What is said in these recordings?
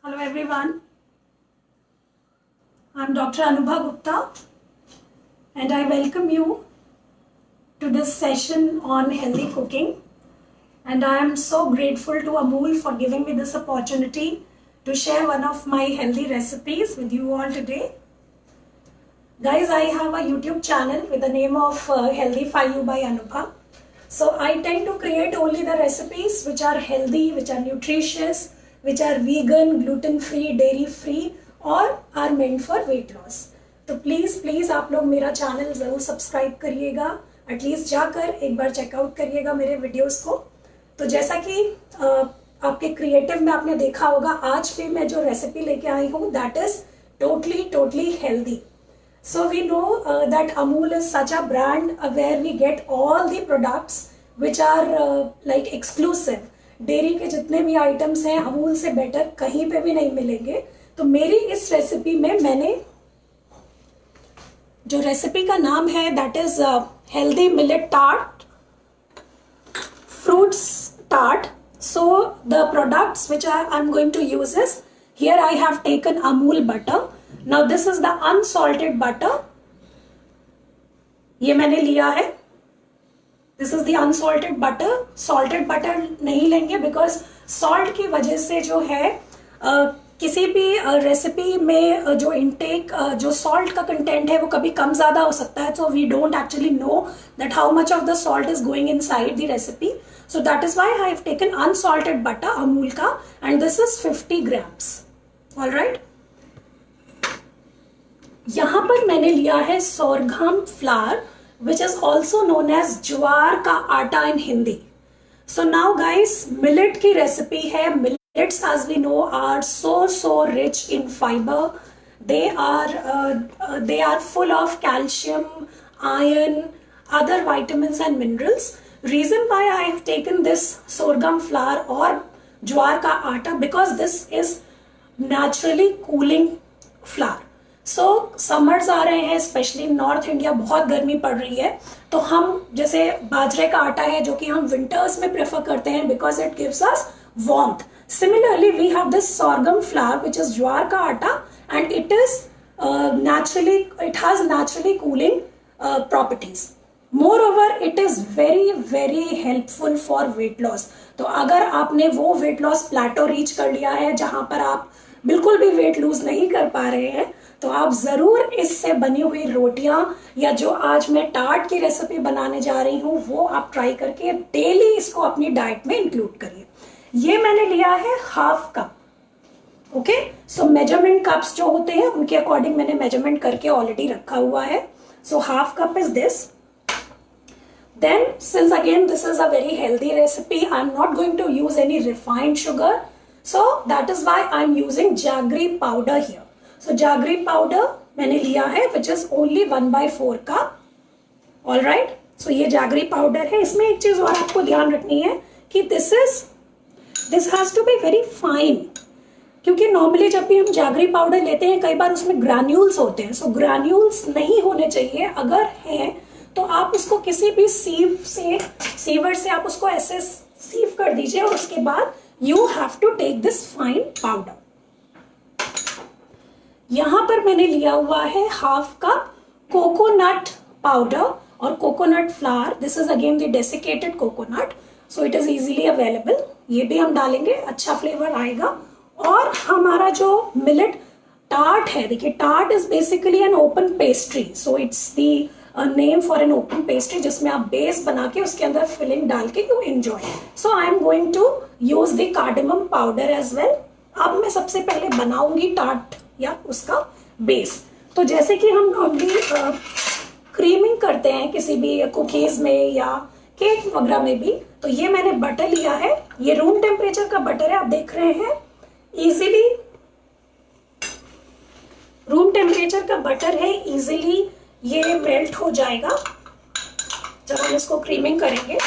Hello everyone, I'm Dr. Anubha Gupta and I welcome you to this session on healthy cooking, and I am so grateful to Amul for giving me this opportunity to share one of my healthy recipes with you all today. Guys, I have a YouTube channel with the name of Healthify You by Anubha. So I tend to create only the recipes which are healthy, which are nutritious, which are vegan, gluten-free, dairy-free और are meant for weight loss. तो please आप लोग मेरा channel ज़रूर subscribe करिएगा, at least जाकर एक बार checkout करिएगा मेरे वीडियोस को. तो जैसा कि आपके क्रिएटिव में आपने देखा होगा, आज भी मैं जो रेसिपी लेके आई हूँ that is totally healthy. So we know that Amul is such a brand where we get all the products which are like exclusive. Dairy के जितने भी आइटम्स हैं अमूल से बेटर कहीं पे भी नहीं मिलेंगे. तो मेरी इस रेसिपी में मैंने जो रेसिपी का नाम है that is healthy millet tart fruits tart. So the products which I'm going to use is, here I have taken Amul butter. Now this is the unsalted butter. ये मैंने लिया है. This is the unsalted butter. Salted butter नहीं लेंगे because salt की वजह से जो है किसी भी रेसिपी में जो इंटेक जो सॉल्ट का कंटेंट है वो कभी कम ज़्यादा हो सकता है. So we don't actually know that how much of the salt is going inside the recipe. So that is why I have taken unsalted butter Amul का, and this is 50 grams. All right. यहाँ पर मैंने लिया है sorghum flour, which is also known as ज्वार का आटा in Hindi. So now guys, millet की recipe है. Millets as we know are so rich in fiber. They are full of calcium, iron, other vitamins and minerals. Reason why I have taken this sorghum flour और ज्वार का आटा, because this is naturally cooling flour. So summers आ रहे हैं, specially north India बहुत गर्मी पड़ रही है. तो हम जैसे बाजरे का आटा है जो कि हम विंटर्स में प्रेफर करते हैं because it gives us warmth. Similarly we have this sorghum flour which is ज्वार का आटा and it has naturally cooling properties. Moreover it is very helpful for weight loss. तो अगर आपने वो वेट लॉस प्लेटो reach कर लिया है जहां पर आप बिल्कुल भी वेट लूज नहीं कर पा रहे हैं, तो आप जरूर इससे बनी हुई रोटियां या जो आज मैं टार्ट की रेसिपी बनाने जा रही हूं वो आप ट्राई करके डेली इसको अपनी डाइट में इंक्लूड करिए. ये मैंने लिया है हाफ कप. ओके, सो मेजरमेंट कप्स जो होते हैं उनके अकॉर्डिंग मैंने मेजरमेंट करके ऑलरेडी रखा हुआ है. So half cup is this. Then since again this is a very healthy recipe, I'm not going to use any refined sugar. So that is why I'm using jaggery powder here. So jaggery powder मैंने लिया है which is only 1/4 cup. All right. So ये jaggery powder है. इसमें एक चीज और आपको ध्यान रखनी है कि this has to be very fine. क्योंकि नॉर्मली जब भी हम जैगरी पाउडर लेते हैं कई बार उसमें ग्रैन्यूल्स होते हैं. सो ग्रैन्यूल्स नहीं होने चाहिए. अगर हैं तो आप उसको किसी भी सीवर से आप उसको ऐसे सीव कर दीजिए और उसके बाद you have to take this fine powder. यहां पर मैंने लिया हुआ है हाफ कप कोकोनट पाउडर और coconut flour. This is again the desiccated coconut, so it is easily available. ये भी हम डालेंगे, अच्छा फ्लेवर आएगा. और हमारा जो मिलेट टार्ट है, देखिए tart is basically an open pastry. So it's the name for an open pastry जिसमें आप बेस बना के उसके अंदर फिलिंग डाल के you enjoy. So I am going to use the cardamom powder as well. अब मैं सबसे पहले बनाऊंगी टार्ट या उसका बेस. तो जैसे कि हम नॉर्मली क्रीमिंग करते हैं किसी भी कुकीज में या केक वगैरह में भी, तो ये मैंने बटर लिया है. ये रूम टेम्परेचर का बटर है, आप देख रहे हैं इजीली रूम टेम्परेचर का बटर है. इजीली ये मेल्ट हो जाएगा जब हम इसको क्रीमिंग करेंगे.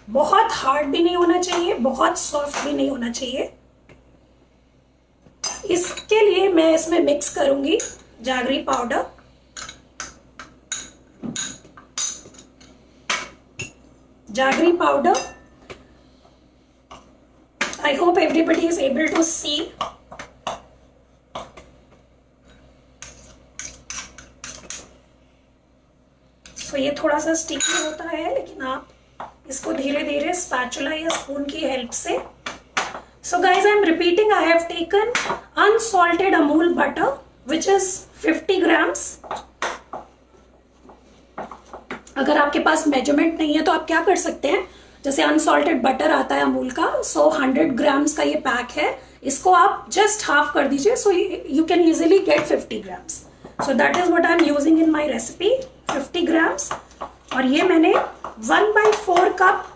बहुत हार्ड भी नहीं होना चाहिए, बहुत सॉफ्ट भी नहीं होना चाहिए. इसके लिए मैं इसमें मिक्स करूंगी jaggery powder, jaggery powder. I hope everybody is able to see. सो ये थोड़ा सा स्टिकी होता है, लेकिन आप इसको धीरे धीरे स्पैचुला या स्पून की हेल्प से. So guys, I am repeating, I have taken unsalted Amul butter which is 50 grams. अगर आपके पास मेजरमेंट नहीं है तो आप क्या कर सकते हैं, जैसे अनसॉल्टेड बटर आता है अमूल का, सो 100 ग्राम्स का ये पैक है, इसको आप जस्ट हाफ कर दीजिए, so you can easily get 50 grams. So that is what I am using in my recipe, 50 grams. और ये मैंने 1/4 कप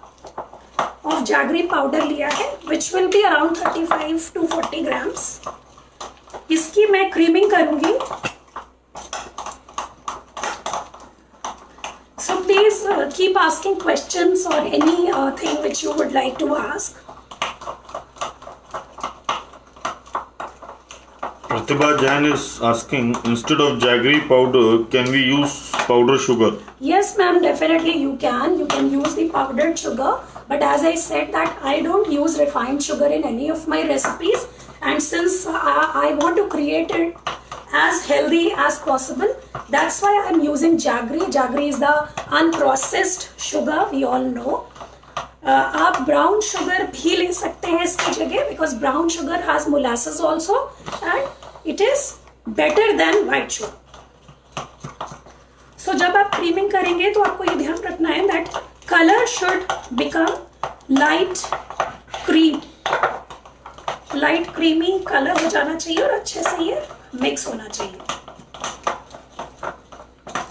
ऑफ जैगरी पाउडर लिया है which will be around 35 to 40 grams. इसकी मैं क्रीमिंग करूंगी. So please keep asking questions or anything which you would like to ask. Pratibha Jain is asking, instead of jaggery powder, can we use powdered sugar? Yes, ma'am, definitely you can. You can use the powdered sugar. But as I said that I don't use refined sugar in any of my recipes. And since I want to create it as healthy as possible, that's why I'm using jaggery. Jaggery is the unprocessed sugar, we all know. आप brown sugar भी ले सकते हैं इसकी जगह, because brown sugar has molasses also and it is better than white sugar. So जब आप creaming करेंगे तो आपको ये ध्यान रखना है that color should become light cream. Light creamy colour हो जाना चाहिए और अच्छे से ये मिक्स होना चाहिए.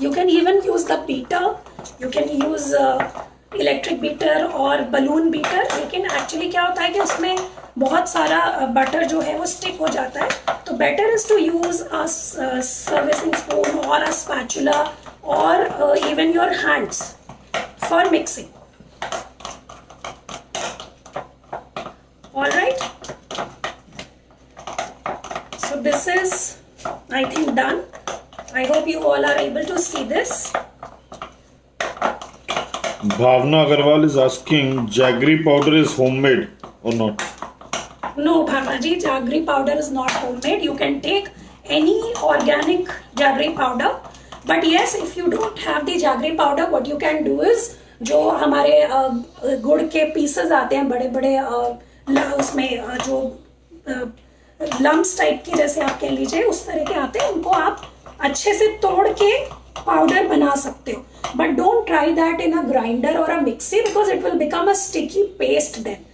You can even use the beater, you can use electric beater और बलून बीटर, लेकिन एक्चुअली क्या होता है कि उसमें बहुत सारा बटर जो है वो स्टिक हो जाता है. तो better is to use a servicing spoon और अ स्पैचुला और even your hands for mixing. Alright, so this is I think done. I hope you all are able to see this. Bhavna Agarwal is asking, jaggery powder is homemade or not? No, Bhavna ji, jaggery powder is not homemade. You can take any organic jaggery powder, but yes, if you don't have the jaggery powder, what you can do is जो हमारे गुड़ के pieces आते हैं बड़े बड़े, उसमें जो लम्स टाइप की, जैसे आप कह लीजिए उस तरह के आते हैं, उनको आप अच्छे से तोड़ के पाउडर बना सकते हो. But don't try that in a grinder or a mixie because it will become a sticky paste. देन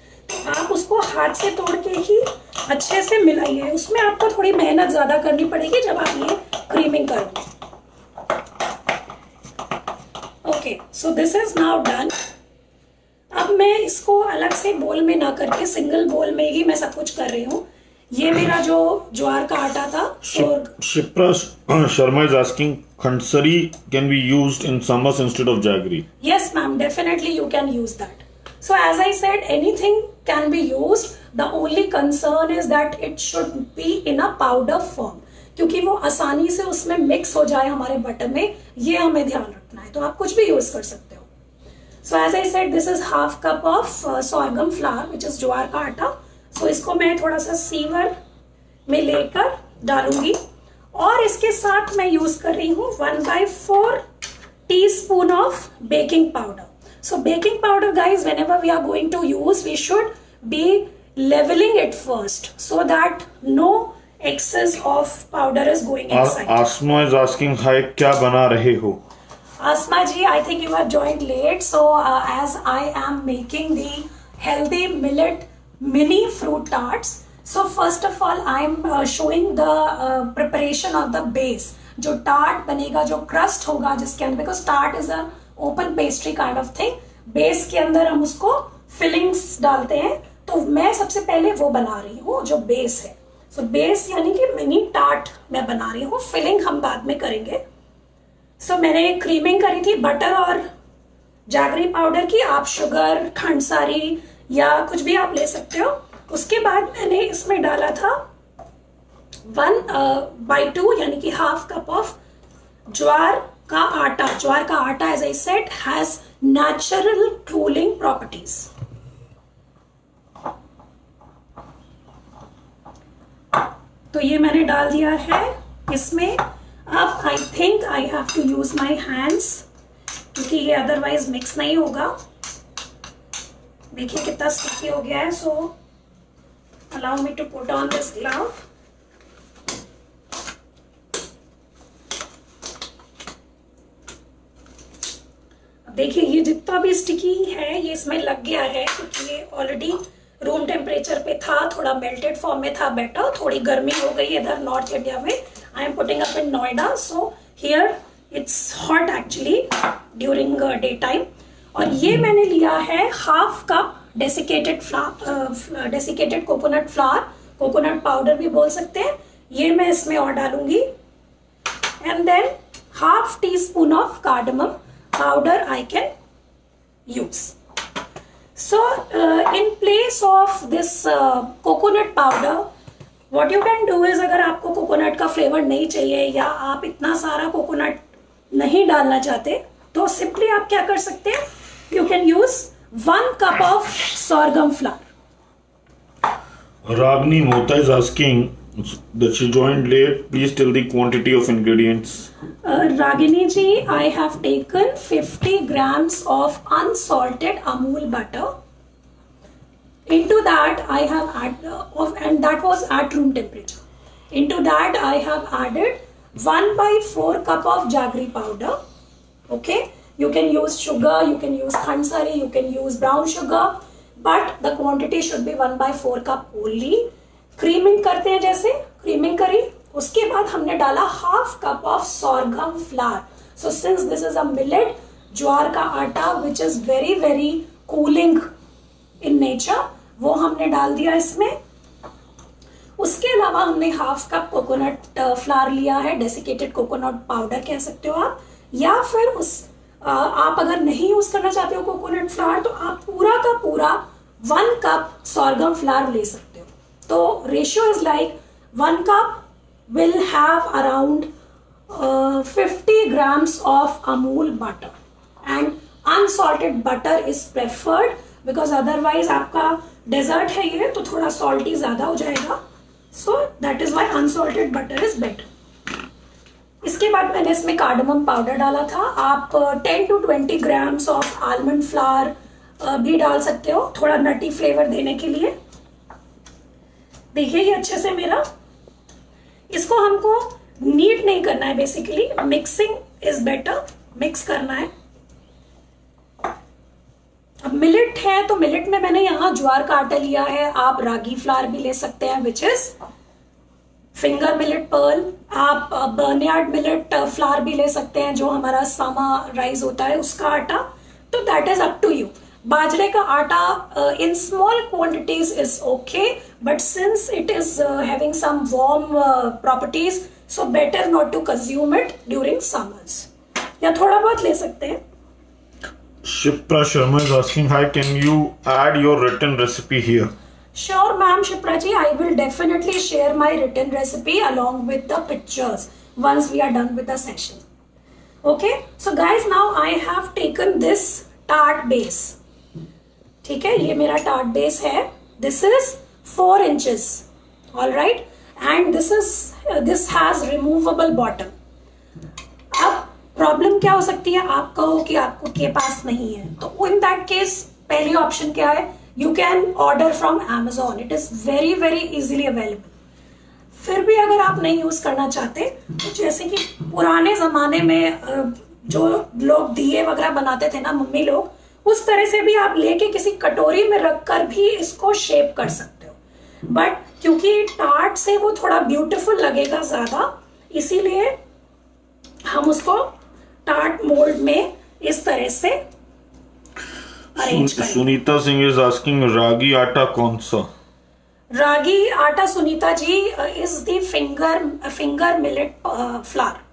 आप उसको हाथ से तोड़ के ही अच्छे से मिलाइए. उसमें आपको थोड़ी मेहनत ज्यादा करनी पड़ेगी जब आप ये क्रीमिंग करोगे. Okay, so this is now done. अब मैं इसको अलग से बोल में ना करके सिंगल बोल में ही मैं सब कुछ कर रही हूँ. ये मेरा जो ज्वार का आटा था. Shipra Sharma is asking, khansari can be used in summers instead of jaggery? Yes, ma'am, definitely you can use that. So as I said, anything can be used. The only concern is that it should be in a powder form, क्योंकि वो आसानी से उसमें mix हो जाए हमारे butter में, ये हमें ध्यान रखना है. तो आप कुछ भी यूज कर सकते हो. So as I said, this is half cup of sorghum flour, which is ज्वार का आटा. तो इसको मैं थोड़ा सा सीवर में लेकर डालूंगी और इसके साथ मैं यूज कर रही हूँ 1/4 teaspoon of baking powder. So baking powder guys, whenever we are going to use, we should be leveling it first so that no excess of powder is going inside. Asma is asking, hi, क्या बना रहे हो? Asma ji, I think you have joined late. So as I am making the healthy millet mini fruit tarts, so first of all I am showing the preparation of the base. जो tart बनेगा, जो crust होगा जिसके अंदर, because tart is a open pastry kind of thing, base के अंदर हम उसको fillings डालते हैं. तो मैं सबसे पहले वो बना रही हूँ जो base है. so base यानी कि mini tart मैं बना रही हूँ, filling हम बाद में करेंगे. so मैंने क्रीमिंग करी थी बटर और जैगरी पाउडर की. आप शुगर, खंडसारी या कुछ भी आप ले सकते हो. उसके बाद मैंने इसमें डाला था 1/2 यानी कि हाफ कप ऑफ ज्वार का आटा. ज्वार का आटा, as I said, has natural cooling properties. तो ये मैंने डाल दिया है इसमें. अब I think I have to use my hands, क्योंकि ये अदरवाइज मिक्स नहीं होगा। देखिए कितना स्टिकी हो गया है। So allow me to put on this glove. देखिए ये जितना भी स्टिकी है ये इसमें लग गया है, क्योंकि ये ऑलरेडी रूम टेम्परेचर पे था, थोड़ा मेल्टेड फॉर्म में था बेटर। थोड़ी गर्मी हो गई इधर नॉर्थ इंडिया में। I am putting up in Noida, so here it's hot actually during day time. और ये मैंने लिया है half cup desiccated coconut flower, coconut powder भी बोल सकते हैं। ये मैं इसमें और डालूंगी। And than half tea spoon of cardamom powder I can use. So in place of this coconut powder, what you can do is, अगर आपको कोकोनट का फ्लेवर नहीं चाहिए या आप इतना सारा कोकोनट नहीं डालना चाहते, तो सिंपली आप क्या कर सकते हैं, you can use 1 cup of sorghum flour. Ragini Mota is asking that she joined late. Please tell the quantity of ingredients. Ragini ji, I have taken 50 grams of unsalted Amul butter. Into that I have added, and that was at room temperature. Into that I have added 1/4 cup of jaggery powder. Okay, you can use sugar, you can use khansari, you can use brown sugar, but the quantity should be 1/4 cup only. Creaming करते हैं, जैसे creaming करी, उसके बाद हमने डाला half cup of sorghum flour. So since this is a millet, ज्वार का आटा which is very very cooling in nature, वो हमने डाल दिया इसमें। उसके अलावा हमने हाफ कप कोकोनट फ्लावर लिया है, डेसिकेटेड कोकोनट पाउडर कह सकते हो आप, या फिर आप अगर नहीं यूज करना चाहते हो कोकोनट फ्लावर, तो आप पूरा का पूरा 1 कप sorghum flour ले सकते हो। तो ratio is like 1 cup will have around 50 grams of Amul butter, and unsalted butter is preferred because otherwise आपका डेजर्ट है ये, तो थोड़ा सॉल्टी ज्यादा हो जाएगा। So that is why unsalted butter is better. इसके बाद मैंने इसमें कार्डमम पाउडर डाला था। आप 10 to 20 grams of almond flour भी डाल सकते हो, थोड़ा नटी फ्लेवर देने के लिए। देखिए ये अच्छे से मेरा, इसको हमको नीट नहीं करना है, basically mixing is better, mix करना है। अब मिलेट है तो मिलेट में मैंने यहाँ ज्वार का आटा लिया है, आप रागी फ्लावर भी ले सकते हैं which is finger millet pearl, आप बर्नयार्ड मिलेट फ्लावर भी ले सकते हैं जो हमारा सामा राइस होता है उसका आटा, तो that is up to you. बाजरे का आटा in small quantities is okay, but since it is having some warm properties, so better not to consume it during summers. या थोड़ा बहुत ले सकते हैं। Shipra Sharma is asking, hi, can you add your written recipe here? Sure, ma'am, Shipra ji, I will definitely share my written recipe along with the pictures once we are done with the session. Okay, so guys, now I have taken this tart base. ठीक है, ये मेरा tart base है। This is 4 inches, all right, and this has removable bottom. अब problem क्या हो सकती है, आप कहो कि आपको के पास नहीं है, तो इन दैट केस पहली ऑप्शन क्या है, you can order from Amazon, it is very very easily available. फिर भी अगर आप नहीं यूज करना चाहते, तो जैसे कि पुराने जमाने में जो लोग दिए वगैरह बनाते थे ना मम्मी लोग, उस तरह से भी आप लेके किसी कटोरी में रखकर भी इसको शेप कर सकते हो। बट क्योंकि टार्ट से वो थोड़ा ब्यूटीफुल लगेगा ज्यादा, इसीलिए हम उसको टार्ट मोल्ड में इस तरह से अरेंज करेंगे। सुनीता सिंह इज आस्किंग, रागी आटा कौन सा? Ragi atta Sunita ji is the finger millet flour,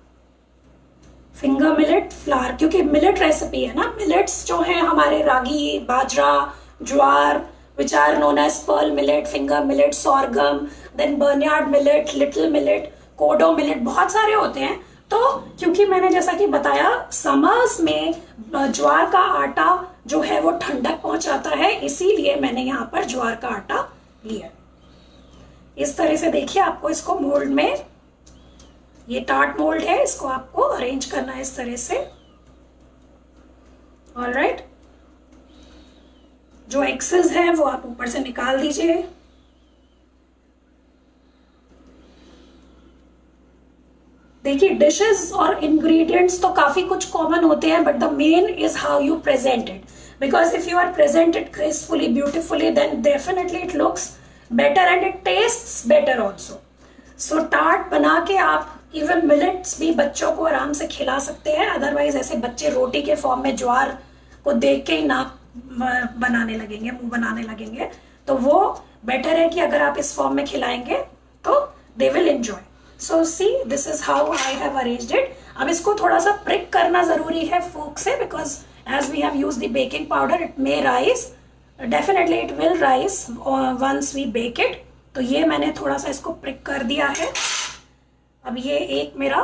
finger millet flour, क्योंकि मिलेट रेसिपी है ना। मिलेट्स जो है हमारे रागी, बाजरा, ज्वार, which are known as pearl millet, finger millet, sorghum, then barnyard millet, little millet, kodo millet, बहुत सारे होते हैं। तो क्योंकि मैंने जैसा कि बताया, समर्स में ज्वार का आटा जो है वो ठंडक पहुंचाता है, इसीलिए मैंने यहाँ पर ज्वार का आटा लिया। इस तरह से देखिए, आपको इसको मोल्ड में, ये टार्ट मोल्ड है, इसको आपको अरेंज करना है इस तरह से। ऑलराइट, जो एक्सेस है वो आप ऊपर से निकाल दीजिए। देखिए डिशेस और इंग्रेडिएंट्स तो काफी कुछ कॉमन होते हैं, but the main is how you present it, because if you are present it gracefully, beautifully, then definitely it looks better and it tastes better also. So tart बना के आप even millets भी बच्चों को आराम से खिला सकते हैं। अदरवाइज ऐसे बच्चे रोटी के फॉर्म में ज्वार को देख के ही नाक बनाने लगेंगे, मुंह बनाने लगेंगे, तो वो बेटर है कि अगर आप इस फॉर्म में खिलाएंगे तो they will enjoy. So see, this is how I have arranged it. अब इसको थोड़ा सा प्रिक करना जरूरी है फोक से, because as we have used the baking powder it may rise, definitely it will rise once we bake it. तो ये मैंने थोड़ा सा इसको प्रिक कर दिया है। अब ये एक मेरा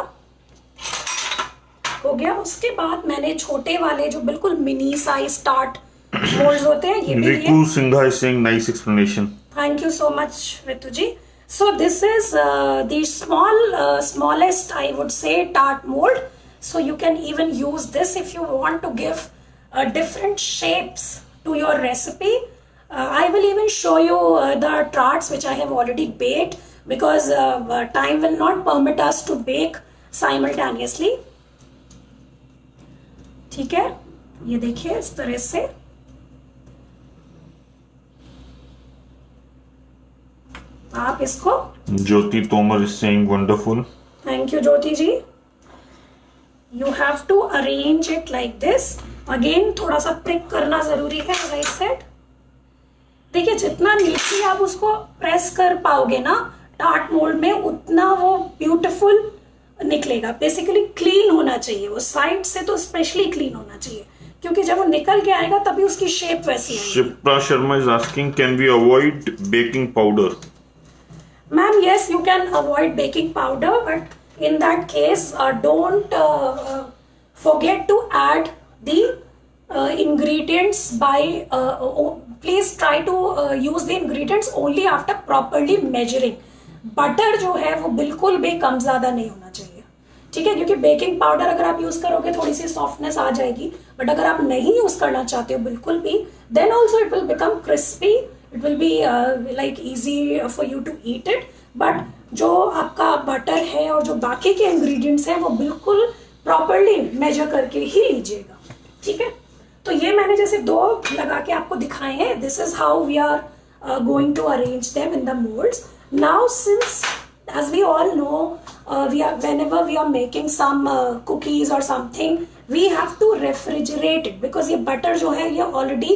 हो गया। उसके बाद मैंने छोटे वाले जो बिल्कुल मिनी साइज टार्ट मोल्ड्स होते हैं ये भी लिए। Riku Singha is saying nice explanation. Thank you so much, Ritu ji. So this is the smallest, I would say, tart mold. So you can even use this if you want to give different shapes to your recipe. I will even show you the tarts which I have already baked, because time will not permit us to bake simultaneously. ठीक है, ये देखिए इस तरह से आप इसको। Jyoti Tomar is saying wonderful. Thank you Jyoti ji. You have to arrange it like this. Again थोड़ा सा प्रिक करना जरूरी है, राइट साइड। देखिए जितना नीचे आप उसको प्रेस कर पाओगे ना टार्ट मोल्ड में, उतना वो ब्यूटीफुल निकलेगा। बेसिकली क्लीन होना चाहिए वो, साइड से तो स्पेशली क्लीन होना चाहिए, क्योंकि जब वो निकल के आएगा तभी उसकी शेप वैसी आएगी। Shipra Sharma is asking, can we avoid baking powder? Ma'am, yes, you can avoid baking powder, but in that case, don't forget to add the ingredients by. Please try to use the ingredients only after properly measuring. Butter जो है वो बिल्कुल भी कम ज्यादा नहीं होना चाहिए, ठीक है, क्योंकि बेकिंग पाउडर अगर आप यूज करोगे थोड़ी सी सॉफ्टनेस आ जाएगी, बट अगर आप नहीं यूज करना चाहते हो बिल्कुल भी, then also it will become crispy, it will be like easy for you to eat it. But जो आपका बटर है और जो बाकी के इंग्रेडिएंट्स हैं वो बिल्कुल प्रॉपरली मेजर करके ही लीजिएगा, ठीक है। तो ये मैंने जैसे दो लगा के आपको दिखाए हैं। This is how we are going to arrange them in the moulds. Now, since as we all know, whenever we are making some cookies or something, we have to refrigerate it, because ये butter जो है ये already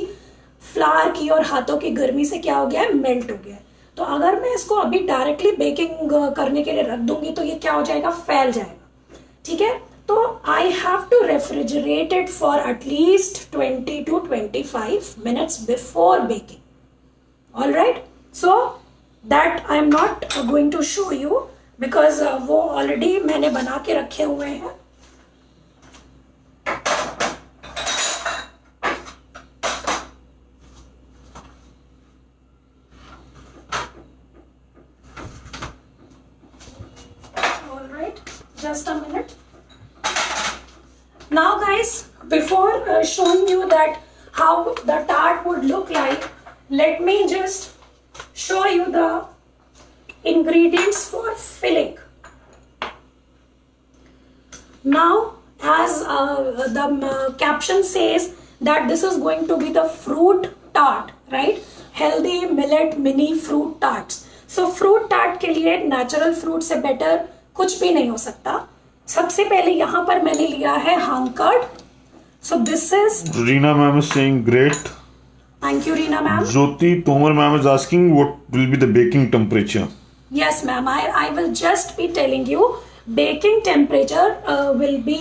flower की और हाथों की गर्मी से क्या हो गया है, मेल्ट हो गया है। तो अगर मैं इसको अभी डायरेक्टली बेकिंग करने के लिए रख दूंगी तो ये क्या हो जाएगा, फैल जाएगा, ठीक है। तो I have to refrigerate it for at least 20 to 25 minutes before baking, all right. So that I am not going to show you, because वो already मैंने बना के रखे हुए हैं। Alright, just a minute. Now guys, before showing you that how the tart would look like, let me just show you the ingredients for filling. Now, as the caption says that this is going to be the fruit tart, right? Healthy millet mini fruit tarts. So fruit tart के लिए natural fruit से better कुछ भी नहीं हो सकता। सबसे पहले यहाँ पर मैंने लिया है hangkard. So this is. Reena ma'am is saying great. Thank you, Reena ma'am. Jyoti Tomar ma'am is asking what will be the baking temperature. Yes, ma'am. I will just be telling you. Baking temperature will be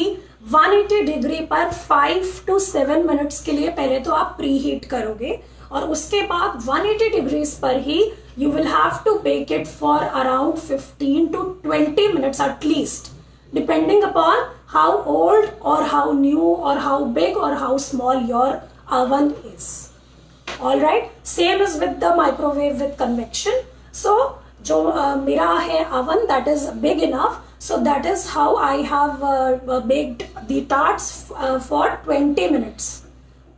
180 degree पर 5 to 7 minutes के लिए पहले तो आप preheat करोगे, और उसके बाद 180 degrees पर ही you will have to bake it for around 15 to 20 minutes at least, depending upon how old or how new or how big or how small your oven is. All right, same is with the microwave with convection. So जो मेरा है oven, that is big enough, so that is how I have baked the tarts for 20 minutes.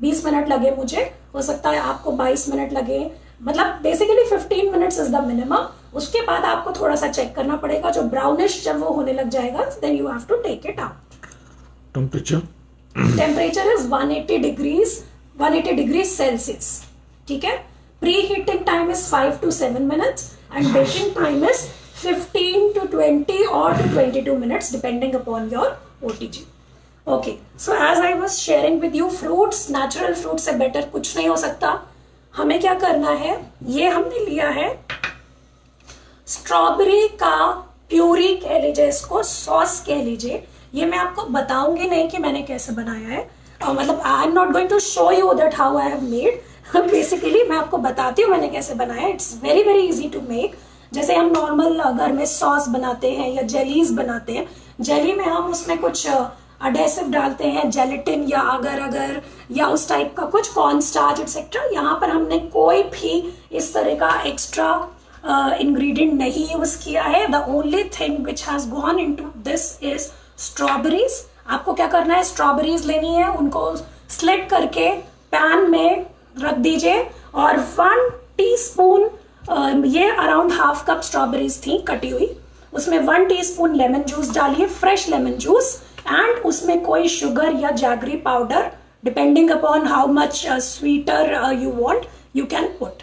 20 minute लगे मुझे, हो सकता है आपको 22 minute लगे, मतलब basically 15 minutes is the minimum. उसके बाद आपको थोड़ा सा चेक करना पड़ेगा, जो ब्राउनिश जब वो होने लग जाएगा then you have to take it out. Temperature is 180 degree Celsius, ठीक है। Pre heating time is 5 to 7 minutes and baking time is 15 to 20 or to 22 minutes depending upon your OTG. Okay, so as I was sharing with you, fruits, natural fruits से better कुछ नहीं हो सकता। हमें क्या करना है, ये हमने लिया है स्ट्रॉबेरी का प्यूरी कह लीजिए, इसको सॉस कह लीजिए। ये मैं आपको बताऊंगी नहीं कि मैंने कैसे बनाया है, मतलब I am not going to show you that how I have made. Basically मैं आपको बताती हूँ मैंने कैसे बनाया। It's very very easy to make. जैसे हम नॉर्मल घर में सॉस बनाते हैं या जेलीज बनाते हैं, जेली में हम उसमें कुछ अडेसिव डालते हैं, जेलेटिन या अगर या उस टाइप का कुछ, कॉर्न स्टार्च एक्सेट्रा। यहाँ पर हमने कोई भी इस तरह का एक्स्ट्रा इंग्रेडिएंट नहीं यूज किया है। The only thing which has gone into this is strawberries. आपको क्या करना है, स्ट्रॉबेरीज लेनी है, उनको स्लिट करके पैन में रख दीजिए और 1 टीस्पून, ये अराउंड हाफ कप स्ट्रॉबेरीज थी कटी हुई, उसमें 1 टीस्पून लेमन जूस डालिए, फ्रेश लेमन जूस, एंड उसमें कोई शुगर या jaggery powder depending upon how much sweeter you want you can put.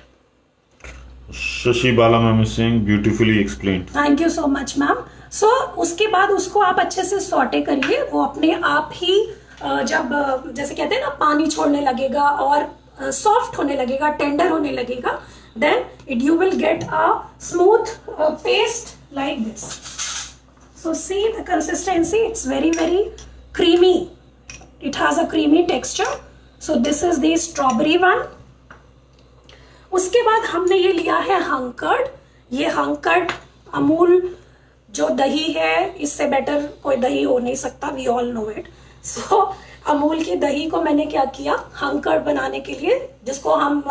Shashi Bala ma'am is saying beautifully explained. Thank you so much ma'am. So उसके बाद उसको आप अच्छे से सॉटे करिए, वो अपने आप ही जब जैसे कहते हैं ना पानी छोड़ने लगेगा और सॉफ्ट होने लगेगा, टेंडर होने लगेगा, then you will get a smooth paste like this. So see the consistency, it's very very creamy, it has a creamy texture. So this is the strawberry one. उसके बाद हमने ये लिया है हंकर्ड। ये हंकर्ड अमूल जो दही है, इससे बेटर कोई दही हो नहीं सकता, वी ऑल नो इट। सो अमूल की दही को मैंने क्या किया, हंकर्ड बनाने के लिए, जिसको हम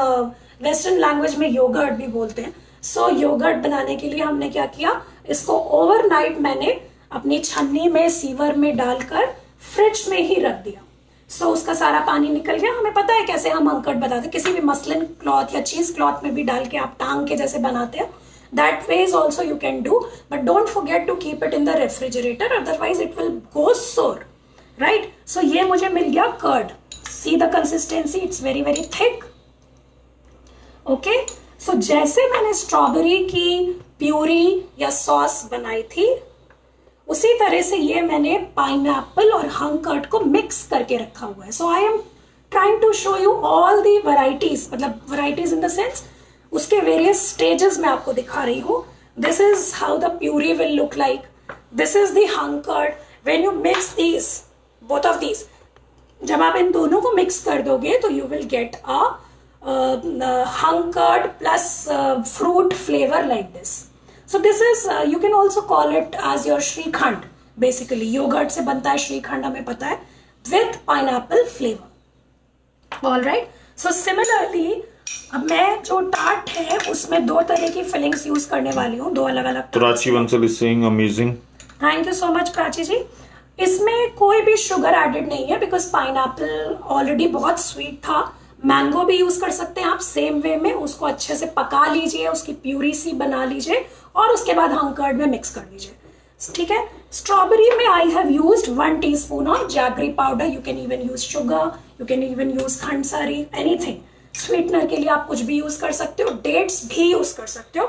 वेस्टर्न लैंग्वेज में योगर्ट भी बोलते हैं। सो योगर्ट बनाने के लिए हमने क्या किया, इसको ओवरनाइट मैंने अपनी छन्नी में सीवर में डालकर फ्रिज में ही रख दिया। सो उसका सारा पानी निकल गया। हमें पता है कैसे हम हंकर्ड बनाते हैं, किसी भी मसलिन क्लॉथ या चीज क्लॉथ में भी डाल के आप टांग के जैसे बनाते हैं, that ways also you can do, but don't forget to keep it in the refrigerator, otherwise it will go sour, right? So ये मुझे मिल गया curd. see the consistency, it's very very thick. Okay, so जैसे मैंने strawberry की puree या sauce बनाई थी, उसी तरह से ये मैंने पाइनएप्पल और हंकर्ड को मिक्स करके रखा हुआ है। So I am trying to show you all the varieties, मतलब वैरायटीज इन द सेंस उसके वेरियस स्टेजेस में आपको दिखा रही हूँ। This is how the puree will look like, this is the hung curd. When you mix these both of these, जब आप इन दोनों को मिक्स कर दोगे तो you will get a hung-curd plus fruit flavor like this. So this is you can also call it as your Shrikhand. Basically yogurt से बनता है श्रीखंड, हमें पता है, with pineapple flavor. All right. So similarly अब मैं जो टार्ट है उसमें 2 तरह की फिलिंग्स यूज करने वाली हूँ, 2 अलग अलग। Prachi Bansal is saying amazing. Thank you so much Prachi ji. इसमें कोई भी शुगर एडेड नहीं है बिकॉज पाइनएप्पल ऑलरेडी बहुत स्वीट था। मैंगो भी यूज कर सकते हैं आप सेम वे में, उसको अच्छे से पका लीजिए, उसकी प्यूरी सी बना लीजिए और उसके बाद हंकर्ड में मिक्स कर लीजिए, ठीक है। स्ट्रॉबेरी में I have used 1 teaspoon of jaggery powder, you can even use sugar, you can even use khandsari, anything. Sweetener के लिए आप कुछ भी यूज कर सकते हो, डेट्स भी यूज कर सकते हो।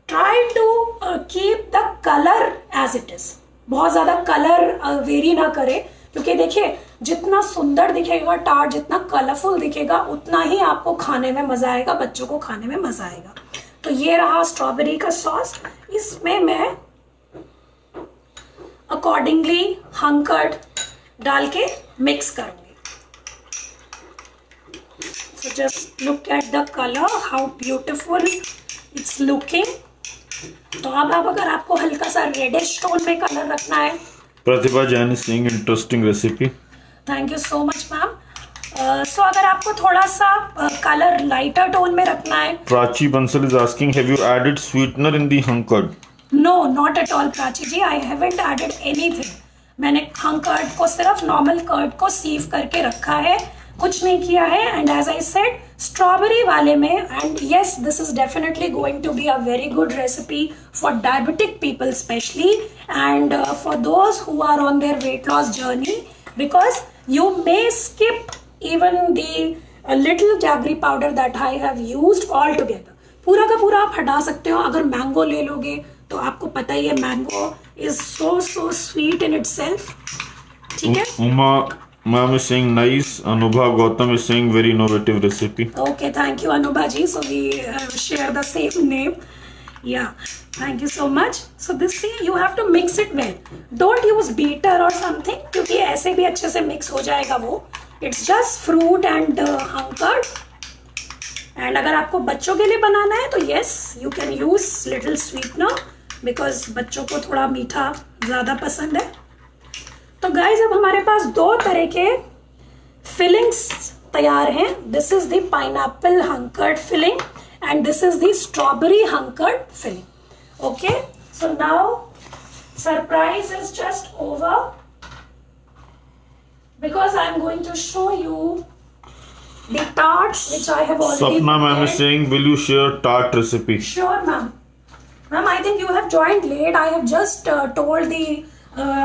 Try to keep the colour as it is, बहुत ज्यादा कलर वेरी ना करे, क्योंकि देखिए जितना सुंदर दिखेगा टार्ट, जितना कलरफुल दिखेगा, उतना ही आपको खाने में मजा आएगा, बच्चों को खाने में मजा आएगा। तो ये रहा स्ट्रॉबेरी का सॉस। इसमें मैं अकॉर्डिंगली हंकर्ड डाल के मिक्स करूंगी। So just look at the colour, how beautiful it's looking. तो अब अगर आपको हल्का सा रेडिश टोन में कलर रखना है, Pratibha Jain is saying interesting recipe. Thank you so much ma'am. So अगर आपको थोड़ा सा कलर लाइटर टोन में रखना है, Prachi Bansal is asking have you added sweetener in the hung curd? No not at all Prachi ji, I haven't added anything. मैंने हंकर्ड को सिर्फ नॉर्मल कर्ड को सीव करके रखा है, कुछ नहीं किया है. And as I said, strawberry वाले में, and yes, this is definitely going to be a very good recipe for diabetic people specially, and for those who are on their weight loss journey, because you may skip even the little jaggery powder that I have used all together. पूरा का पूरा आप हटा सकते हो. अगर mango ले लोगे तो आपको पता ही है, mango is so sweet in itself. ठीक है. Uma ma'am is saying nice. Anubha Gautam is saying very innovative recipe. Okay, thank you Anubha ji. So we share the same name. Yeah, thank you so much. So this, see, you have to mix it well. Don't use beater or something, क्योंकि ऐसे भी अच्छे से mix हो जाएगा वो. It's just fruit and hunkered. And अगर आपको बच्चों के लिए बनाना है तो yes, you can use little sweetener because बच्चों को थोड़ा मीठा ज़्यादा पसंद है. तो guys, अब हमारे पास दो तरह के fillings तैयार हैं. This is the pineapple hunkered filling and this is the strawberry hunkered filling. Okay, so now surprise is just over. Because I am going to show you the tarts which I have already Sapna ma'am is prepared. saying, will you share tart recipe? Sure, ma'am. Ma'am, I think you have joined late. I have just told the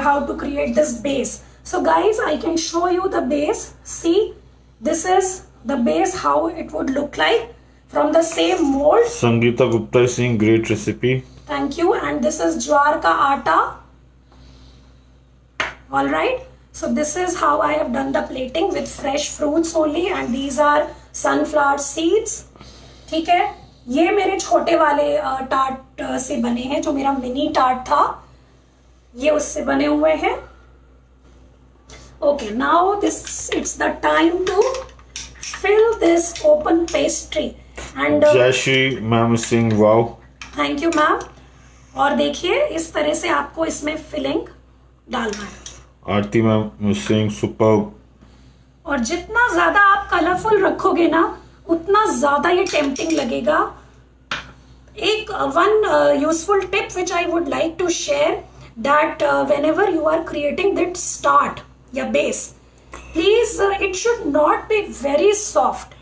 how to create this base. So guys, I can show you the base. See, this is the base, how it would look like from the same mold. Sangeeta Gupta is saying great recipe. Thank you. And this is ज्वार का आटा. All right. So this is how I have done the plating with fresh fruits only, and these are sunflower seeds. ठीक है. ये मेरे छोटे वाले tart से बने हैं, जो मेरा मिनी टार्ट था ये उससे बने हुए हैं. Okay, now it's the time to fill this open pastry. And Jayashri ma'am is saying wow. thank you ma'am. और देखिए, इस तरह से आपको इसमें फिलिंग डालना है. Aarti ma'am is saying superb. और जितना ज्यादा आप कलरफुल रखोगे ना, उतना ज्यादा ये टेम्पटिंग लगेगा. एक one useful tip which I would like to share, that whenever you are creating that start या base, please it should not be very soft.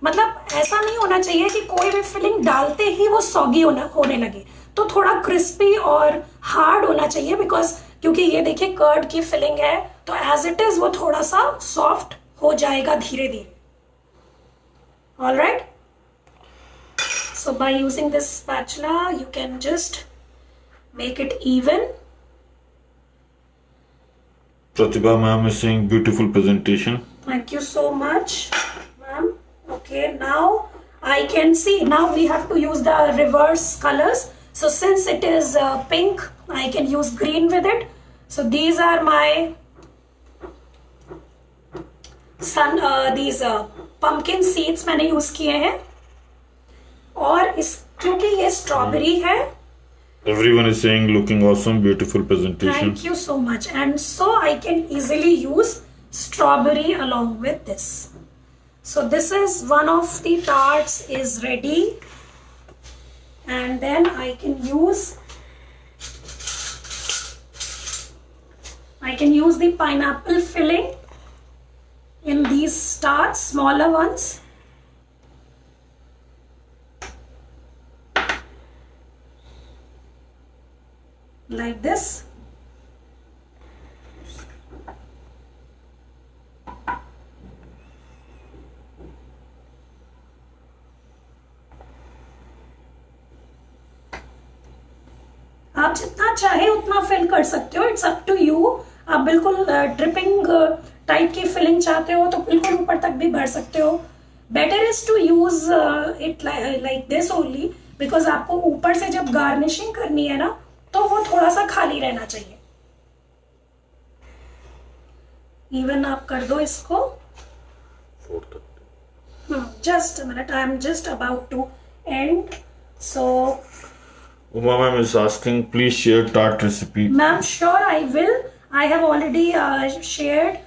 मतलब ऐसा नहीं होना चाहिए कि कोई भी फिलिंग डालते ही वो सॉगी होने लगे. तो थोड़ा क्रिस्पी और हार्ड होना चाहिए, बिकॉज क्योंकि ये देखिए कर्ड की फिलिंग है, तो एज इट इज वो थोड़ा सा सॉफ्ट हो जाएगा धीरे धीरे. All right. So by using this spatula you can just make it even. Pratibha ma'am is saying beautiful presentation. Thank you so much, ma'am. Okay, now I can see. Now we have to use the reverse colors. So since it is pink, I can use green with it. So these are my these pumpkin seeds मैंने use किए हैं. और इस क्योंकि ये strawberry है. Everyone is saying looking awesome, beautiful presentation. Thank you so much. And so I can easily use strawberry along with this. So this is one of the tarts is ready. And then I can use the pineapple filling in these tarts, smaller ones. Like this. आप जितना चाहे उतना fill कर सकते हो. It's up to you. आप बिल्कुल dripping type की फिलिंग चाहते हो तो बिल्कुल ऊपर तक भी भर सकते हो. Better is to use it like this only, because आपको ऊपर से जब गार्निशिंग करनी है ना, तो वो थोड़ा सा खाली रहना चाहिए. इवन आप कर दो इसको. Just a minute, I am just about to end. So Uma ma'am is asking, please share tart recipe. ma'am, sure I will. I have already shared,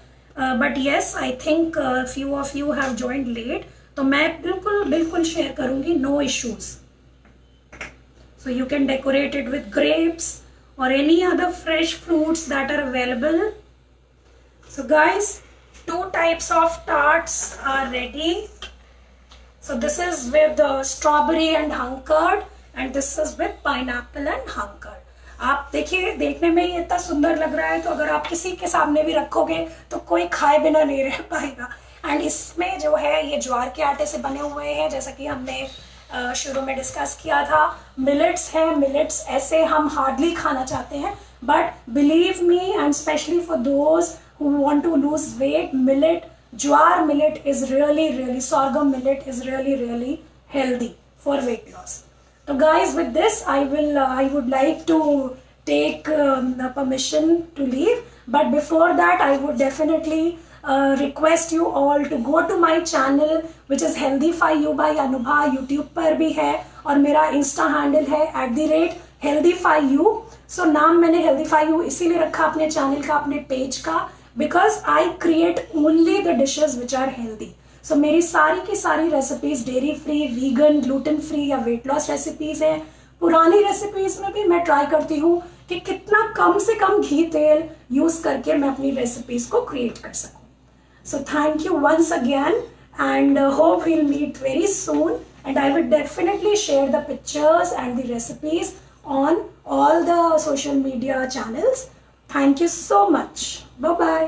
but yes, I think few of you have joined late. तो मैं बिल्कुल share करूंगी, no issues. So you can decorate it with grapes or any other fresh fruits that are available. So guys, two types of tarts are ready. So this is with strawberry and hunkered, and this is with pineapple and hunkered. आप देखिए, देखने में ही इतना सुंदर लग रहा है, तो अगर आप किसी के सामने भी रखोगे तो कोई खाए बिना नहीं रह पाएगा. एंड इसमें जो है ये ज्वार के आटे से बने हुए हैं, जैसा कि हमने शुरू में डिस्कस किया था. मिलेट्स है, मिलेट्स ऐसे हम हार्डली खाना चाहते हैं, but believe me and specially for those who want to lose weight, millet, jowar millet is really sorghum millet is really healthy for weight loss. So guys, with this I would like to take permission to leave, but before that I would definitely request you all to go to my channel which is Healthify You by Anubha. YouTube पर भी है और मेरा Insta handle है @healthify you. So नाम मैंने Healthify You इसीलिए रखा अपने चैनल का, अपने पेज का, because I create only the dishes which are healthy. So मेरी सारी की सारी recipes dairy free, vegan, gluten free या वेट लॉस रेसिपीज हैं. पुरानी रेसिपीज में भी मैं ट्राई करती हूँ कि कितना कम से कम घी तेल यूज करके मैं अपनी रेसिपीज को क्रिएट कर सकूँ. So thank you once again, and hope we'll meet very soon, and I will definitely share the pictures and the recipes on all the social media channels. Thank you so much. Bye bye.